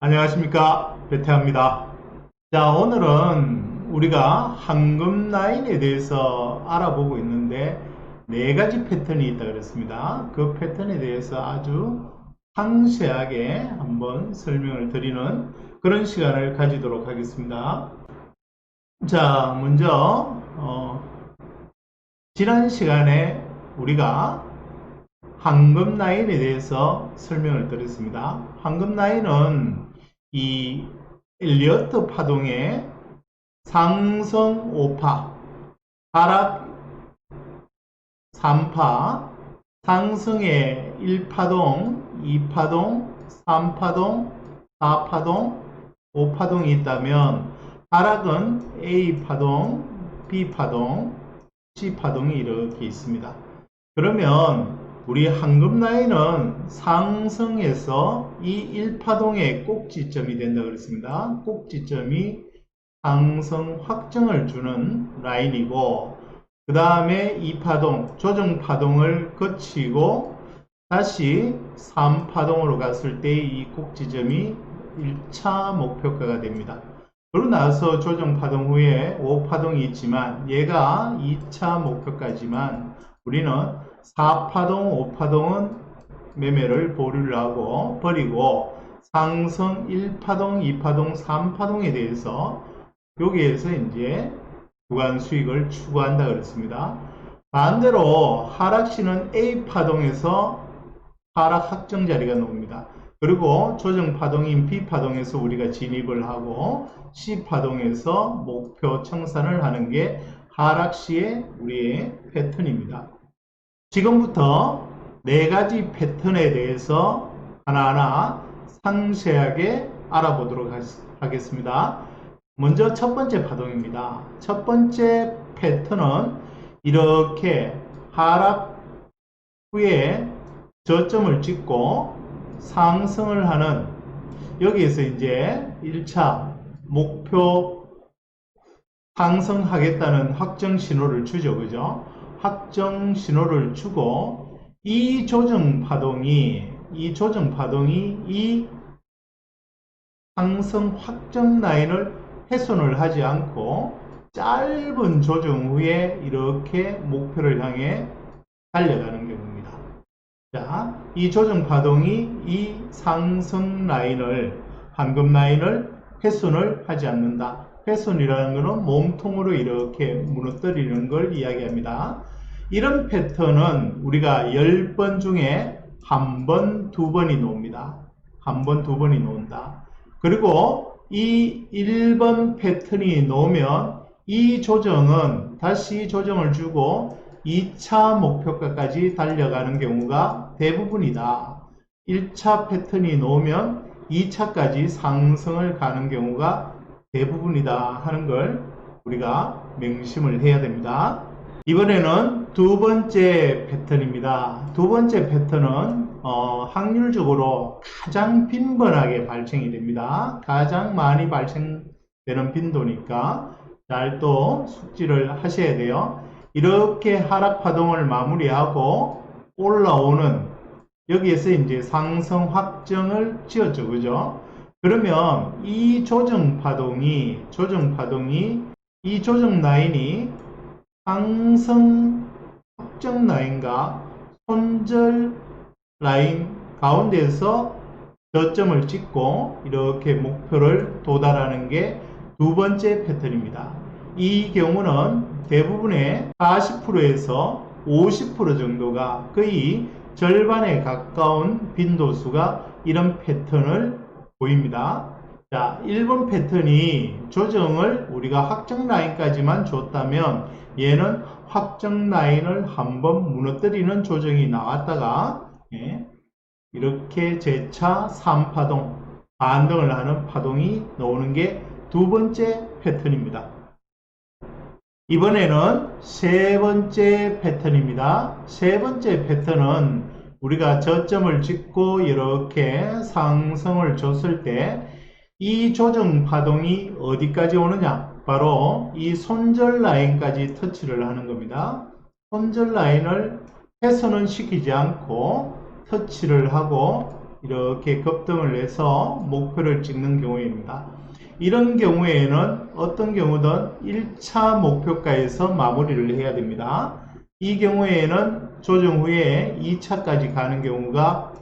안녕하십니까, 배태합니다. 자, 오늘은 우리가 황금 라인에 대해서 알아보고 있는데 네 가지 패턴이 있다 그랬습니다. 그 패턴에 대해서 아주 상세하게 한번 설명을 드리는 그런 시간을 가지도록 하겠습니다. 자, 먼저 지난 시간에 우리가 황금 라인에 대해서 설명을 드렸습니다. 황금 라인은 이 엘리어트 파동의 상승 5파, 하락 3파, 상승의 1파동, 2파동, 3파동, 4파동, 5파동이 있다면 하락은 A파동, B파동, C파동이 이렇게 있습니다. 그러면 우리 황금 라인은 상승에서 이 1파동의 꼭지점이 된다 그랬습니다. 꼭지점이 상승 확정을 주는 라인이고, 그 다음에 2파동 조정파동을 거치고 다시 3파동으로 갔을 때 이 꼭지점이 1차 목표가가 됩니다. 그러고 나서 조정파동 후에 5파동이 있지만 얘가 2차 목표까지만, 우리는 4파동, 5파동은 매매를 보류를 하고 버리고 상승 1파동, 2파동, 3파동에 대해서 여기에서 이제 구간 수익을 추구한다 그랬습니다. 반대로 하락시는 A파동에서 하락 확정 자리가 나옵니다. 그리고 조정파동인 B파동에서 우리가 진입을 하고 C파동에서 목표 청산을 하는 게 하락시의 우리의 패턴입니다. 지금부터 네 가지 패턴에 대해서 하나하나 상세하게 알아보도록 하겠습니다. 먼저 첫 번째 파동입니다. 첫 번째 패턴은 이렇게 하락 후에 저점을 찍고 상승을 하는, 여기에서 이제 1차 목표 상승하겠다는 확정 신호를 주죠. 그죠? 확정 신호를 주고 이 조정 파동이 이 상승 확정 라인을 훼손을 하지 않고 짧은 조정 후에 이렇게 목표를 향해 달려가는 경우입니다. 자, 이 조정 파동이 이 상승 라인을, 황금 라인을 훼손을 하지 않는다. 훼손이라는 것은 몸통으로 이렇게 무너뜨리는 걸 이야기합니다. 이런 패턴은 우리가 10번 중에 한 번, 두 번이 나옵니다. 한 번, 두 번이 나온다. 그리고 이 1번 패턴이 나오면 이 조정은 다시 조정을 주고 2차 목표가까지 달려가는 경우가 대부분이다. 1차 패턴이 나오면 2차까지 상승을 가는 경우가 대부분이다 하는 걸 우리가 명심을 해야 됩니다. 이번에는 두 번째 패턴입니다. 두 번째 패턴은 확률적으로 가장 빈번하게 발생이 됩니다. 가장 많이 발생되는 빈도니까 잘 또 숙지를 하셔야 돼요. 이렇게 하락 파동을 마무리하고 올라오는, 여기에서 이제 상승 확정을 지었죠. 그죠? 그러면 이 조정 파동이 이 조정 라인이 상승 확정 라인과 손절 라인 가운데에서 저점을 찍고 이렇게 목표를 도달하는 게 두 번째 패턴입니다. 이 경우는 대부분의 40%에서 50% 정도가, 거의 절반에 가까운 빈도수가 이런 패턴을 보입니다. 자, 1번 패턴이 조정을 우리가 확정 라인까지만 줬다면 얘는 확정 라인을 한번 무너뜨리는 조정이 나왔다가 이렇게 재차 3파동 반등을 하는 파동이 나오는 게 두 번째 패턴입니다. 이번에는 세 번째 패턴입니다. 세 번째 패턴은 우리가 저점을 찍고 이렇게 상승을 줬을 때 이 조정 파동이 어디까지 오느냐? 바로 이 손절 라인까지 터치를 하는 겁니다. 손절 라인을 훼손은 시키지 않고 터치를 하고 이렇게 급등을 해서 목표를 찍는 경우입니다. 이런 경우에는 어떤 경우든 1차 목표가에서 마무리를 해야 됩니다. 이 경우에는 조정 후에 2차까지 가는 경우가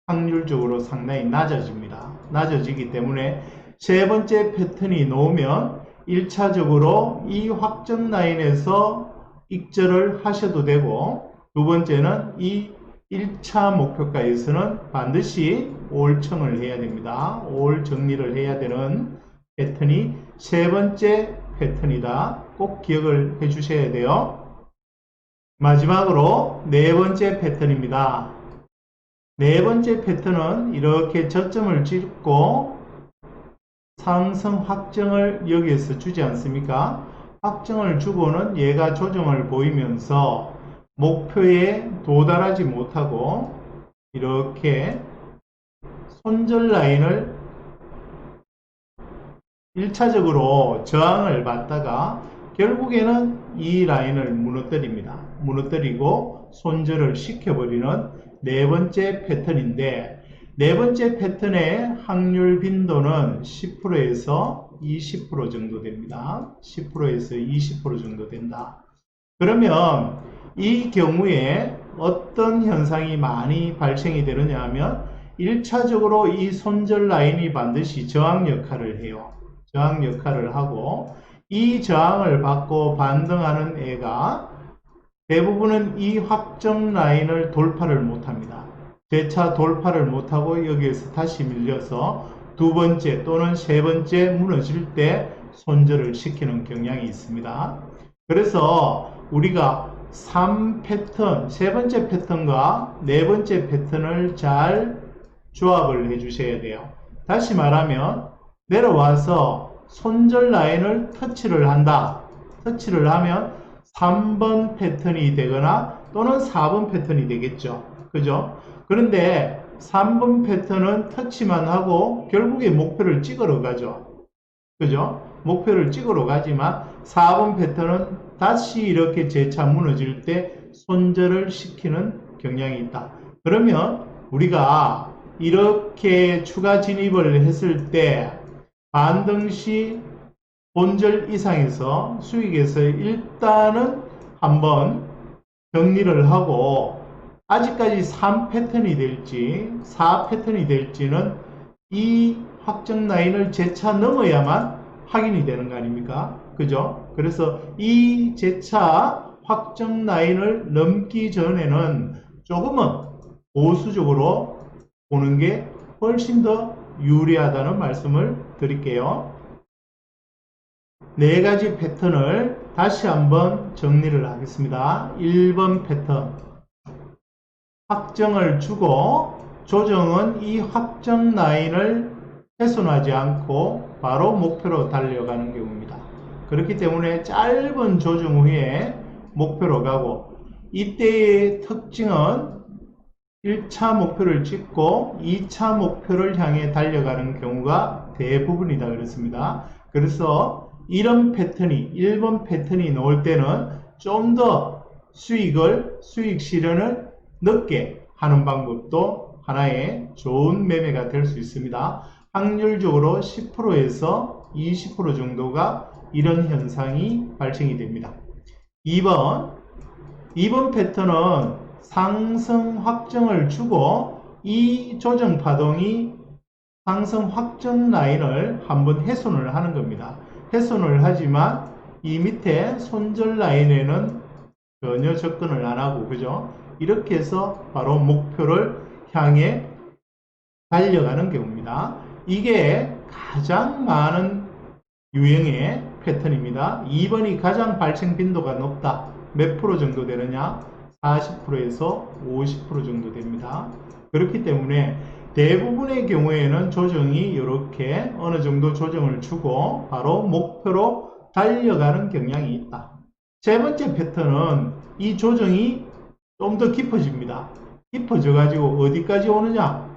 확률적으로 상당히 낮아집니다. 낮아지기 때문에 세 번째 패턴이 나오면 1차적으로 이 확정 라인에서 익절을 하셔도 되고, 두 번째는 이 1차 목표가에서는 반드시 올청을 해야 됩니다. 올 정리를 해야 되는 패턴이 세 번째 패턴이다. 꼭 기억을 해 주셔야 돼요. 마지막으로 네 번째 패턴입니다. 네 번째 패턴은 이렇게 저점을 찍고 상승 확정을 여기에서 주지 않습니까? 확정을 주고는 얘가 조정을 보이면서 목표에 도달하지 못하고 이렇게 손절 라인을 1차적으로 저항을 받다가 결국에는 이 라인을 무너뜨립니다. 무너뜨리고 손절을 시켜버리는 네 번째 패턴인데, 네 번째 패턴의 확률 빈도는 10%에서 20% 정도 됩니다. 10%에서 20% 정도 된다. 그러면 이 경우에 어떤 현상이 많이 발생이 되느냐 하면 1차적으로 이 손절 라인이 반드시 저항 역할을 해요. 저항 역할을 하고, 이 저항을 받고 반등하는 애가 대부분은 이 확정 라인을 돌파를 못합니다. 재차 돌파를 못하고 여기에서 다시 밀려서 두 번째 또는 세 번째 무너질 때 손절을 시키는 경향이 있습니다. 그래서 우리가 3패턴, 세 번째 패턴과 네 번째 패턴을 잘 조합을 해 주셔야 돼요. 다시 말하면 내려와서 손절 라인을 터치를 한다. 터치를 하면 3번 패턴이 되거나 또는 4번 패턴이 되겠죠. 그죠? 그런데 3번 패턴은 터치만 하고 결국에 목표를 찍으러 가죠. 그죠? 목표를 찍으러 가지만 4번 패턴은 다시 이렇게 재차 무너질 때 손절을 시키는 경향이 있다. 그러면 우리가 이렇게 추가 진입을 했을 때 반등 시 본절 이상에서 수익에서 일단은 한번 정리를 하고, 아직까지 3패턴이 될지 4패턴이 될지는 이 확정 라인을 재차 넘어야만 확인이 되는 거 아닙니까? 그죠? 그래서 이 재차 확정 라인을 넘기 전에는 조금은 보수적으로 보는 게 훨씬 더 유리하다는 말씀을 드릴게요. 네 가지 패턴을 다시 한번 정리를 하겠습니다. 1번 패턴, 확정을 주고 조정은 이 확정 라인을 훼손하지 않고 바로 목표로 달려가는 경우입니다. 그렇기 때문에 짧은 조정 후에 목표로 가고, 이때의 특징은 1차 목표를 찍고 2차 목표를 향해 달려가는 경우가 대부분이다 그랬습니다. 그래서 이런 패턴이 1번 패턴이 나올 때는 좀 더 수익 실현을 늦게 하는 방법도 하나의 좋은 매매가 될 수 있습니다. 확률적으로 10%에서 20% 정도가 이런 현상이 발생이 됩니다. 2번 패턴은 상승 확정을 주고 이 조정 파동이 상승 확정 라인을 한번 훼손을 하는 겁니다. 훼손을 하지만 이 밑에 손절 라인에는 전혀 접근을 안 하고, 그죠? 이렇게 해서 바로 목표를 향해 달려가는 경우입니다. 이게 가장 많은 유형의 패턴입니다. 2번이 가장 발생 빈도가 높다. 몇 프로 정도 되느냐? 40%에서 50% 정도 됩니다. 그렇기 때문에 대부분의 경우에는 조정이 이렇게 어느 정도 조정을 주고 바로 목표로 달려가는 경향이 있다. 세 번째 패턴은 이 조정이 좀 더 깊어집니다. 깊어져 가지고 어디까지 오느냐?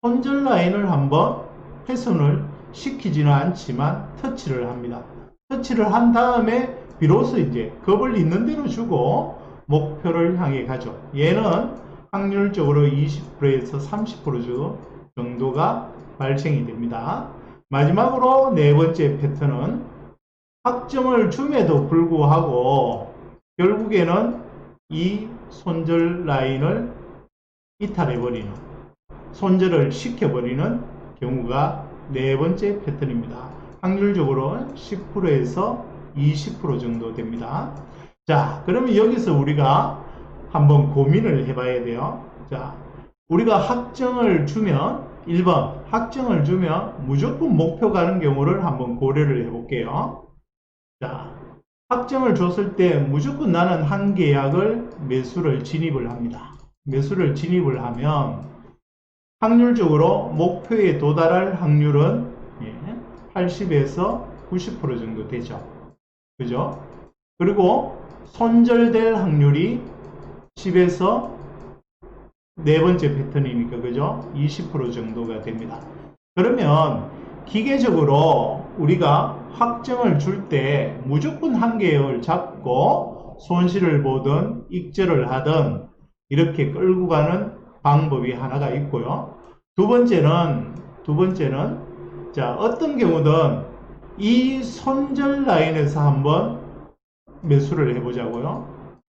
손절 라인을 한번 훼손을 시키지는 않지만 터치를 합니다. 터치를 한 다음에 비로소 이제 겁을 있는 대로 주고 목표를 향해 가죠. 얘는 확률적으로 20%에서 30% 정도 정도가 발생이 됩니다. 마지막으로 네 번째 패턴은 학점을 줌에도 불구하고 결국에는 이 손절 라인을 이탈해버리는, 손절을 시켜버리는 경우가 네 번째 패턴입니다. 확률적으로 10%에서 20% 정도 됩니다. 자, 그러면 여기서 우리가 한번 고민을 해봐야 돼요. 자, 우리가 학점을 주면 1번 학점을 주면 무조건 목표 가는 경우를 한번 고려를 해볼게요. 자, 학점을 줬을 때 무조건 나는 한 계약을 매수를 진입을 합니다. 매수를 진입을 하면 확률적으로 목표에 도달할 확률은 80에서 90% 정도 되죠. 그죠? 그리고 손절될 확률이 10에서 네 번째 패턴이니까 그죠? 20% 정도가 됩니다. 그러면 기계적으로 우리가 확정을 줄 때 무조건 한 계약을 잡고 손실을 보든 익절을 하든 이렇게 끌고 가는 방법이 하나가 있고요. 두 번째는 자, 어떤 경우든 이 손절 라인에서 한번 매수를 해보자고요.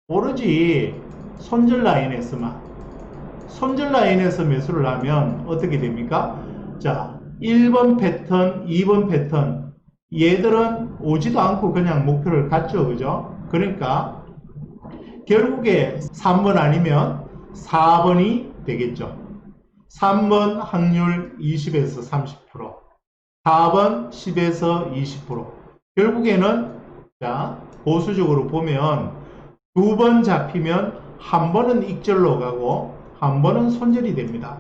오로지 손절 라인에서 매수를 하면 어떻게 됩니까? 자, 1번 패턴, 2번 패턴 얘들은 오지도 않고 그냥 목표를 갖죠. 그죠? 그러니까 결국에 3번 아니면 4번이 되겠죠. 3번 확률 20에서 30%, 4번 10에서 20%. 결국에는 자, 보수적으로 보면 두 번 잡히면 한 번은 익절로 가고 한 번은 손절이 됩니다.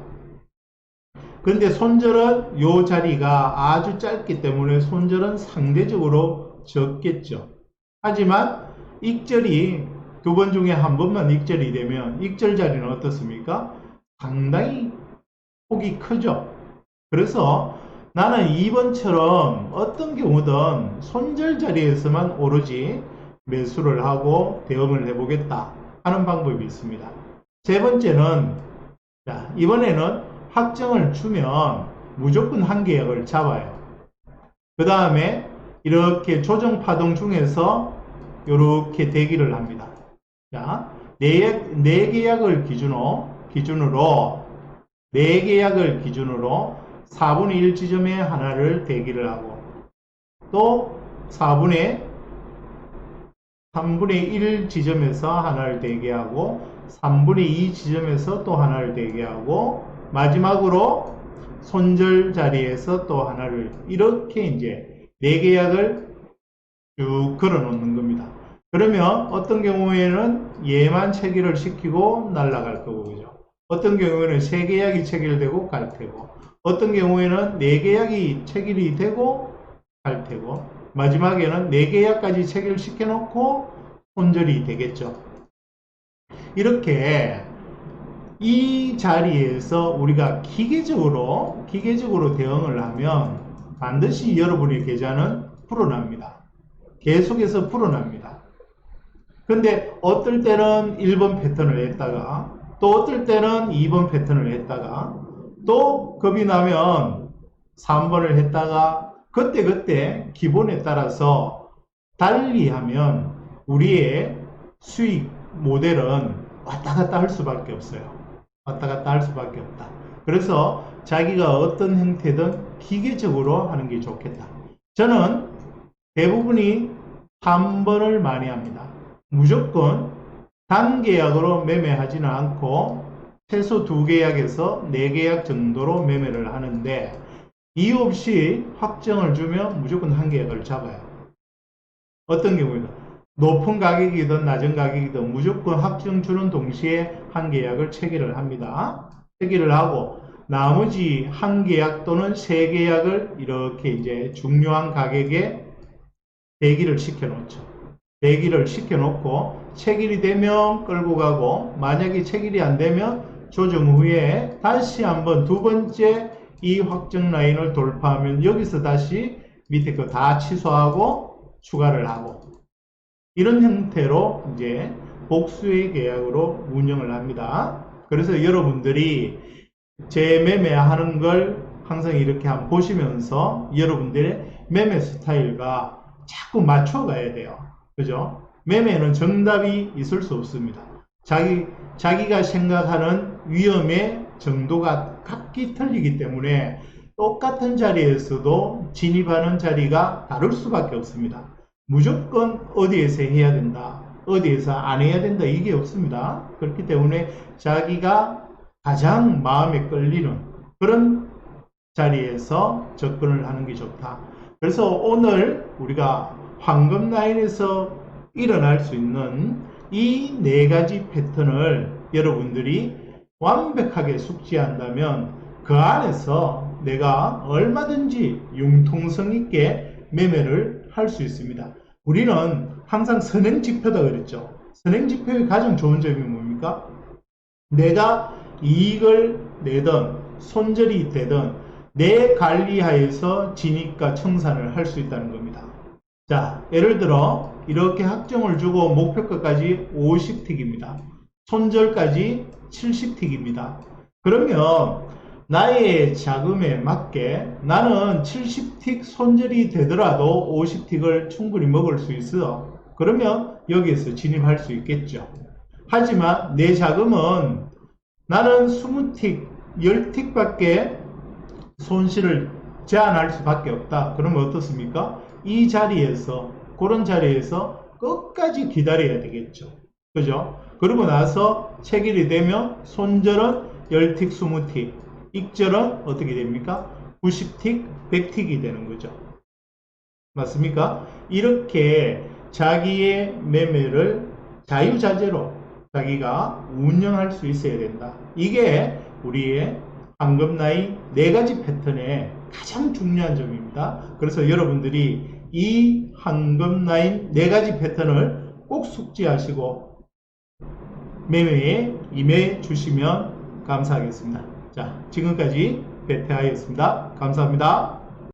근데 손절은 요 자리가 아주 짧기 때문에 손절은 상대적으로 적겠죠. 하지만 익절이 두 번 중에 한 번만 익절이 되면 익절 자리는 어떻습니까? 상당히 폭이 크죠. 그래서 나는 2번처럼 어떤 경우든 손절 자리에서만 오로지 매수를 하고 대응을 해보겠다 하는 방법이 있습니다. 세 번째는 자, 이번에는 확정을 주면 무조건 한 계약을 잡아요. 그 다음에 이렇게 조정 파동 중에서 이렇게 대기를 합니다. 자, 네 계약을 기준으로 4계약을 기준으로 4분의 1 지점에 하나를 대기를 하고 또 3분의 1 지점에서 하나를 대기하고 3분의 2 지점에서 또 하나를 대기하고 마지막으로 손절 자리에서 또 하나를 이렇게 이제 4계약을 쭉 걸어 놓는 겁니다. 그러면 어떤 경우에는 얘만 체결을 시키고 날아갈 거고 그죠? 어떤 경우에는 3계약이 체결되고 갈 테고 어떤 경우에는 4계약이 체결이 되고 갈 테고 마지막에는 4계약까지 체결시켜 놓고 손절이 되겠죠. 이렇게 이 자리에서 우리가 기계적으로 대응을 하면 반드시 여러분의 계좌는 풀어납니다. 계속해서 풀어납니다. 근데 어떨 때는 1번 패턴을 했다가 또 어떨 때는 2번 패턴을 했다가 또 겁이 나면 3번을 했다가 그때 기본에 따라서 달리하면 우리의 수익 모델은 왔다 갔다 할 수밖에 없어요. 왔다 갔다 할 수밖에 없다. 그래서 자기가 어떤 형태든 기계적으로 하는 게 좋겠다. 저는 대부분이 3번을 많이 합니다. 무조건 단계약으로 매매하지는 않고 최소 2계약에서 4계약 정도로 매매를 하는데 이유 없이 확정을 주면 무조건 한 계약을 잡아요. 어떤 경우에는 높은 가격이든 낮은 가격이든 무조건 확정 주는 동시에 한 계약을 체결을 합니다. 체결을 하고 나머지 한 계약 또는 3계약을 이렇게 이제 중요한 가격에 대기를 시켜 놓죠. 대기를 시켜 놓고 체결이 되면 끌고 가고 만약에 체결이 안 되면 조정 후에 다시 한번 두 번째 이 확정 라인을 돌파하면 여기서 다시 밑에 거 다 취소하고 추가를 하고 이런 형태로 이제 복수의 계약으로 운영을 합니다. 그래서 여러분들이 재매매하는 걸 항상 이렇게 한번 보시면서 여러분들의 매매 스타일과 자꾸 맞춰가야 돼요. 그죠? 매매는 정답이 있을 수 없습니다. 자기가 생각하는 위험의 정도가 각기 틀리기 때문에 똑같은 자리에서도 진입하는 자리가 다를 수밖에 없습니다. 무조건 어디에서 해야 된다, 어디에서 안 해야 된다, 이게 없습니다. 그렇기 때문에 자기가 가장 마음에 끌리는 그런 자리에서 접근을 하는 게 좋다. 그래서 오늘 우리가 황금 라인에서 일어날 수 있는 이 네 가지 패턴을 여러분들이 완벽하게 숙지한다면 그 안에서 내가 얼마든지 융통성 있게 매매를 할 수 있습니다. 우리는 항상 선행지표다 그랬죠. 선행지표의 가장 좋은 점이 뭡니까? 내가 이익을 내든 손절이 되든 내 관리하에서 진입과 청산을 할 수 있다는 겁니다. 자, 예를 들어 이렇게 확정을 주고 목표가까지 50틱입니다. 손절까지 70틱입니다. 그러면 나의 자금에 맞게 나는 70틱 손절이 되더라도 50틱을 충분히 먹을 수 있어. 그러면 여기에서 진입할 수 있겠죠. 하지만 내 자금은 나는 20틱, 10틱 밖에 손실을 제한할 수밖에 없다. 그러면 어떻습니까? 이 자리에서, 그런 자리에서 끝까지 기다려야 되겠죠. 그죠? 그러고 나서 체결이 되면 손절은 10틱, 20틱, 익절은 어떻게 됩니까? 90틱, 100틱이 되는 거죠. 맞습니까? 이렇게 자기의 매매를 자유자재로 자기가 운영할 수 있어야 된다. 이게 우리의 황금 라인 네 가지 패턴의 가장 중요한 점입니다. 그래서 여러분들이 이 황금 라인 네 가지 패턴을 꼭 숙지하시고 매매에 임해 주시면 감사하겠습니다. 자, 지금까지 배태하였습니다. 감사합니다.